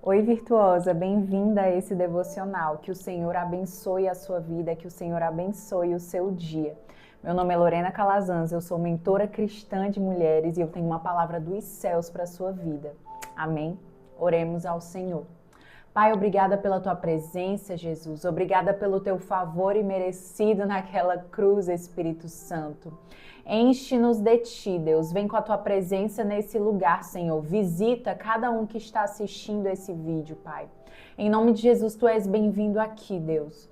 Oi, virtuosa, bem-vinda a esse devocional. Que o Senhor abençoe a sua vida, que o Senhor abençoe o seu dia. Meu nome é Lorena Calazans, eu sou mentora cristã de mulheres e eu tenho uma palavra dos céus para a sua vida. Amém? Oremos ao Senhor. Pai, obrigada pela tua presença, Jesus. Obrigada pelo teu favor imerecido naquela cruz, Espírito Santo. Enche-nos de ti, Deus. Vem com a tua presença nesse lugar, Senhor. Visita cada um que está assistindo esse vídeo, Pai. Em nome de Jesus, tu és bem-vindo aqui, Deus.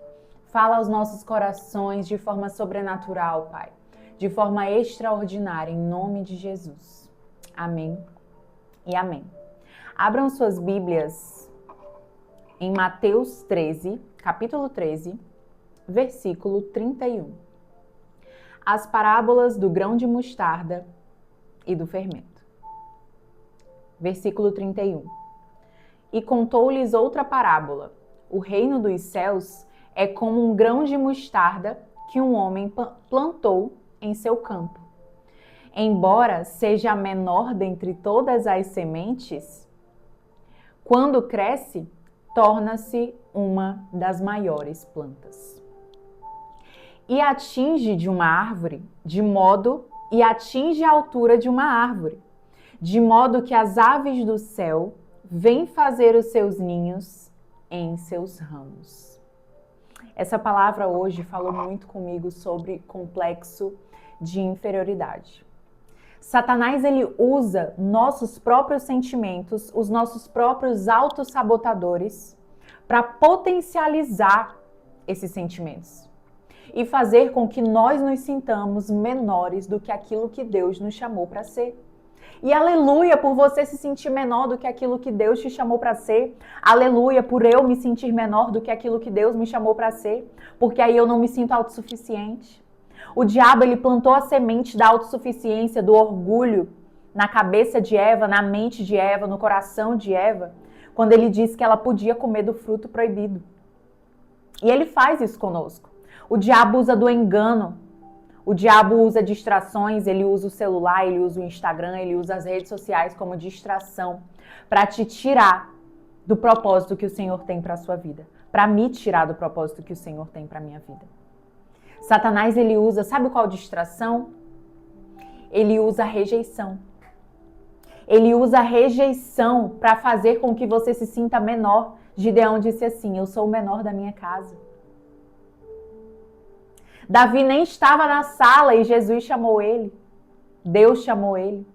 Fala aos nossos corações de forma sobrenatural, Pai. De forma extraordinária, em nome de Jesus. Amém e amém. Abram suas Bíblias em Mateus 13, capítulo 13, versículo 31. As parábolas do grão de mostarda e do fermento. Versículo 31. E contou-lhes outra parábola. O reino dos céus é como um grão de mostarda que um homem plantou em seu campo. Embora seja a menor dentre todas as sementes, quando cresce, torna-se uma das maiores plantas. E atinge a altura de uma árvore, de modo que as aves do céu vêm fazer os seus ninhos em seus ramos. Essa palavra hoje falou muito comigo sobre complexo de inferioridade. Satanás, ele usa nossos próprios sentimentos, os nossos próprios autossabotadores, para potencializar esses sentimentos e fazer com que nós nos sintamos menores do que aquilo que Deus nos chamou para ser. E aleluia por você se sentir menor do que aquilo que Deus te chamou para ser. Aleluia por eu me sentir menor do que aquilo que Deus me chamou para ser, porque aí eu não me sinto autossuficiente. O diabo, ele plantou a semente da autossuficiência, do orgulho na cabeça de Eva, na mente de Eva, no coração de Eva, quando ele disse que ela podia comer do fruto proibido. E ele faz isso conosco. O diabo usa do engano, o diabo usa distrações, ele usa o celular, ele usa o Instagram, ele usa as redes sociais como distração para te tirar do propósito que o Senhor tem para a sua vida, para me tirar do propósito que o Senhor tem para a minha vida. Satanás, ele usa, sabe qual distração? Ele usa a rejeição. Ele usa a rejeição para fazer com que você se sinta menor. Gideão disse assim: eu sou o menor da minha casa. Davi nem estava na sala e Jesus chamou ele. Deus chamou ele.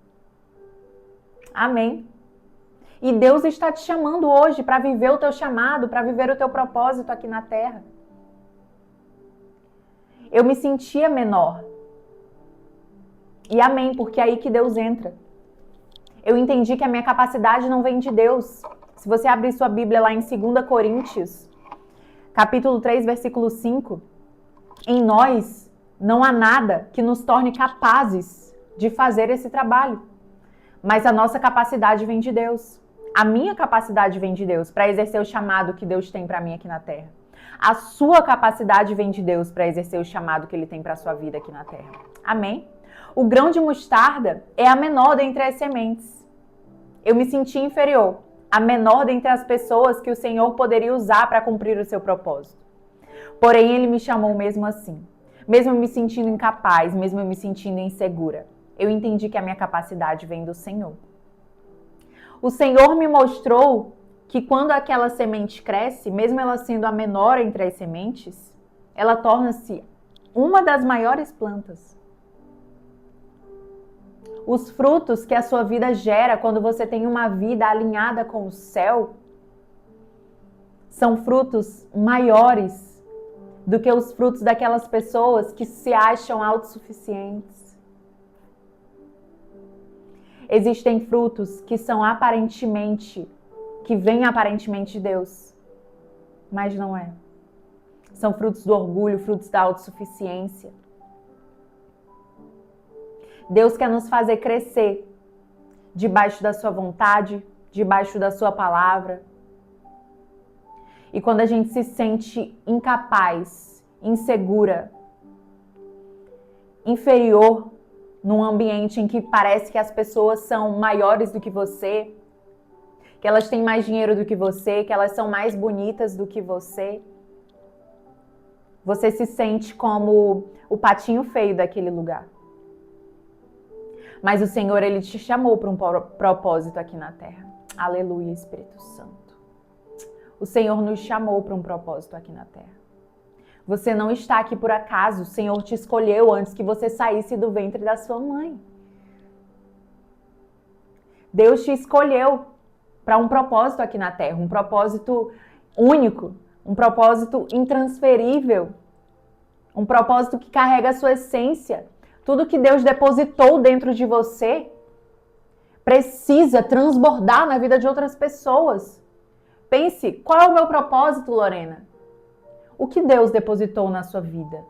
Amém. E Deus está te chamando hoje para viver o teu chamado, para viver o teu propósito aqui na terra. Eu me sentia menor. E amém, porque é aí que Deus entra. Eu entendi que a minha capacidade não vem de Deus. Se você abrir sua Bíblia lá em 2 Coríntios, capítulo 3, versículo 5, em nós não há nada que nos torne capazes de fazer esse trabalho. Mas a nossa capacidade vem de Deus. A minha capacidade vem de Deus para exercer o chamado que Deus tem para mim aqui na terra. A sua capacidade vem de Deus para exercer o chamado que Ele tem para a sua vida aqui na terra. Amém? O grão de mostarda é a menor dentre as sementes. Eu me senti inferior, a menor dentre as pessoas que o Senhor poderia usar para cumprir o seu propósito. Porém, Ele me chamou mesmo assim. Mesmo me sentindo incapaz, mesmo me sentindo insegura. Eu entendi que a minha capacidade vem do Senhor. O Senhor me mostrou que quando aquela semente cresce, mesmo ela sendo a menor entre as sementes, ela torna-se uma das maiores plantas. Os frutos que a sua vida gera quando você tem uma vida alinhada com o céu são frutos maiores do que os frutos daquelas pessoas que se acham autossuficientes. Existem frutos que são aparentemente, que vêm aparentemente de Deus, mas não é. São frutos do orgulho, frutos da autossuficiência. Deus quer nos fazer crescer debaixo da sua vontade, debaixo da sua palavra. E quando a gente se sente incapaz, insegura, inferior, num ambiente em que parece que as pessoas são maiores do que você, que elas têm mais dinheiro do que você, que elas são mais bonitas do que você. Você se sente como o patinho feio daquele lugar. Mas o Senhor, Ele te chamou para um propósito aqui na terra. Aleluia, Espírito Santo. O Senhor nos chamou para um propósito aqui na terra. Você não está aqui por acaso. O Senhor te escolheu antes que você saísse do ventre da sua mãe. Deus te escolheu para um propósito aqui na terra, um propósito único, um propósito intransferível, um propósito que carrega a sua essência. Tudo que Deus depositou dentro de você precisa transbordar na vida de outras pessoas. Pense, qual é o meu propósito, Lorena? O que Deus depositou na sua vida?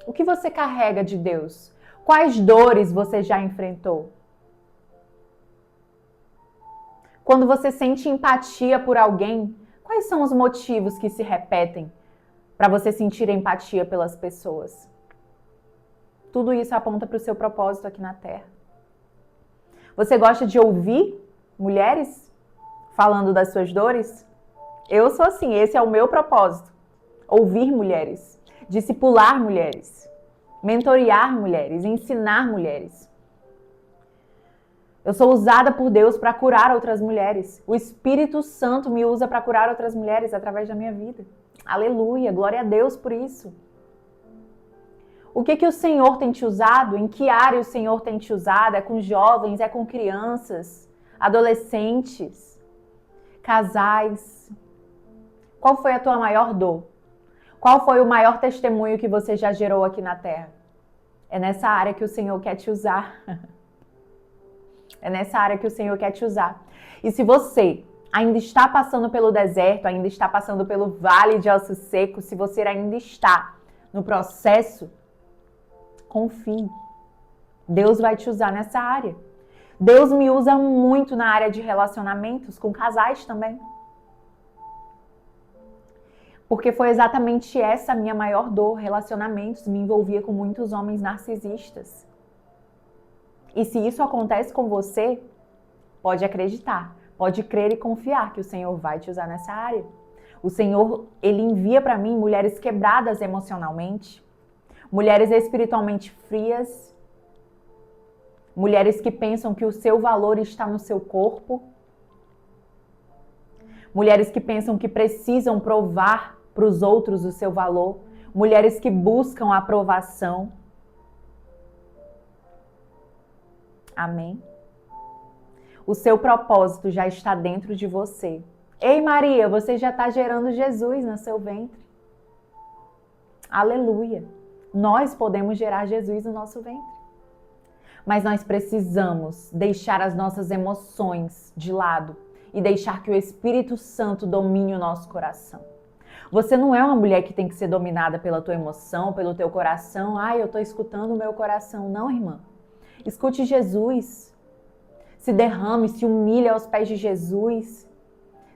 O que você carrega de Deus? Quais dores você já enfrentou? Quando você sente empatia por alguém, quais são os motivos que se repetem para você sentir empatia pelas pessoas? Tudo isso aponta para o seu propósito aqui na Terra. Você gosta de ouvir mulheres falando das suas dores? Eu sou assim, esse é o meu propósito. Ouvir mulheres, discipular mulheres, mentorear mulheres, ensinar mulheres. Eu sou usada por Deus para curar outras mulheres. O Espírito Santo me usa para curar outras mulheres através da minha vida. Aleluia, glória a Deus por isso. O que o Senhor tem te usado? Em que área o Senhor tem te usado? É com jovens, é com crianças, adolescentes, casais? Qual foi a tua maior dor? Qual foi o maior testemunho que você já gerou aqui na Terra? É nessa área que o Senhor quer te usar. É nessa área que o Senhor quer te usar. E se você ainda está passando pelo deserto, ainda está passando pelo vale de ossos secos, se você ainda está no processo, confie. Deus vai te usar nessa área. Deus me usa muito na área de relacionamentos, com casais também. Porque foi exatamente essa a minha maior dor, relacionamentos. Me envolvia com muitos homens narcisistas. E se isso acontece com você, pode acreditar, pode crer e confiar que o Senhor vai te usar nessa área. O Senhor, Ele envia para mim mulheres quebradas emocionalmente, mulheres espiritualmente frias, mulheres que pensam que o seu valor está no seu corpo, mulheres que pensam que precisam provar para os outros o seu valor, mulheres que buscam a aprovação. Amém? O seu propósito já está dentro de você. Ei, Maria, você já está gerando Jesus no seu ventre. Aleluia! Nós podemos gerar Jesus no nosso ventre. Mas nós precisamos deixar as nossas emoções de lado e deixar que o Espírito Santo domine o nosso coração. Você não é uma mulher que tem que ser dominada pela tua emoção, pelo teu coração. Ai, eu estou escutando o meu coração. Não, irmã. Escute Jesus, se derrame, se humilhe aos pés de Jesus,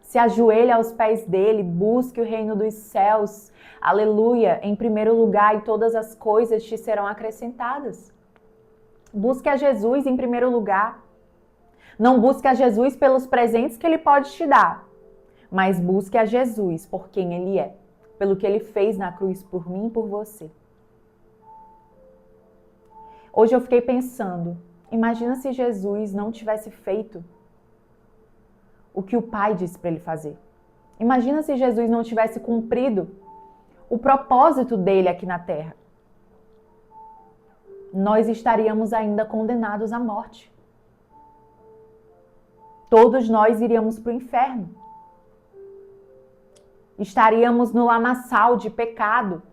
se ajoelhe aos pés dele, busque o reino dos céus, aleluia, em primeiro lugar, e todas as coisas te serão acrescentadas. Busque a Jesus em primeiro lugar. Não busque a Jesus pelos presentes que ele pode te dar, mas busque a Jesus por quem ele é, pelo que ele fez na cruz por mim e por você. Hoje eu fiquei pensando, imagina se Jesus não tivesse feito o que o Pai disse para ele fazer. Imagina se Jesus não tivesse cumprido o propósito dele aqui na Terra. Nós estaríamos ainda condenados à morte. Todos nós iríamos para o inferno. Estaríamos no lamaçal de pecado.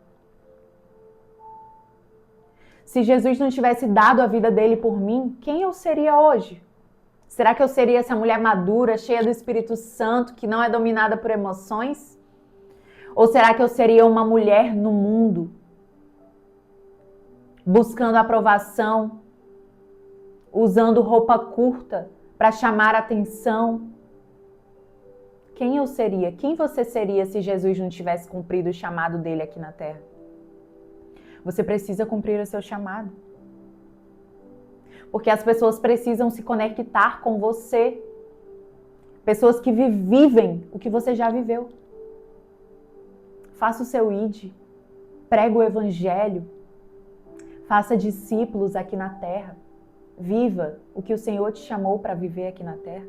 Se Jesus não tivesse dado a vida dele por mim, quem eu seria hoje? Será que eu seria essa mulher madura, cheia do Espírito Santo, que não é dominada por emoções? Ou será que eu seria uma mulher no mundo, buscando aprovação, usando roupa curta para chamar atenção? Quem eu seria? Quem você seria se Jesus não tivesse cumprido o chamado dele aqui na Terra? Você precisa cumprir o seu chamado. Porque as pessoas precisam se conectar com você. Pessoas que vivem o que você já viveu. Faça o seu ID, prega o evangelho, faça discípulos aqui na terra. Viva o que o Senhor te chamou para viver aqui na terra.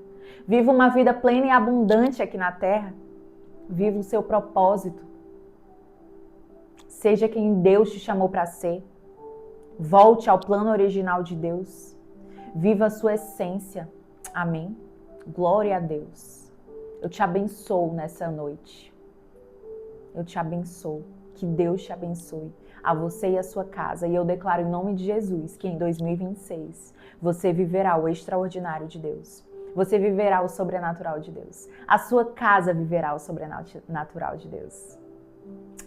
Viva uma vida plena e abundante aqui na terra. Viva o seu propósito. Seja quem Deus te chamou para ser. Volte ao plano original de Deus. Viva a sua essência. Amém? Glória a Deus. Eu te abençoo nessa noite. Eu te abençoo. Que Deus te abençoe. A você e a sua casa. E eu declaro em nome de Jesus que em 2026 você viverá o extraordinário de Deus. Você viverá o sobrenatural de Deus. A sua casa viverá o sobrenatural de Deus.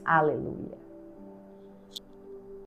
Aleluia.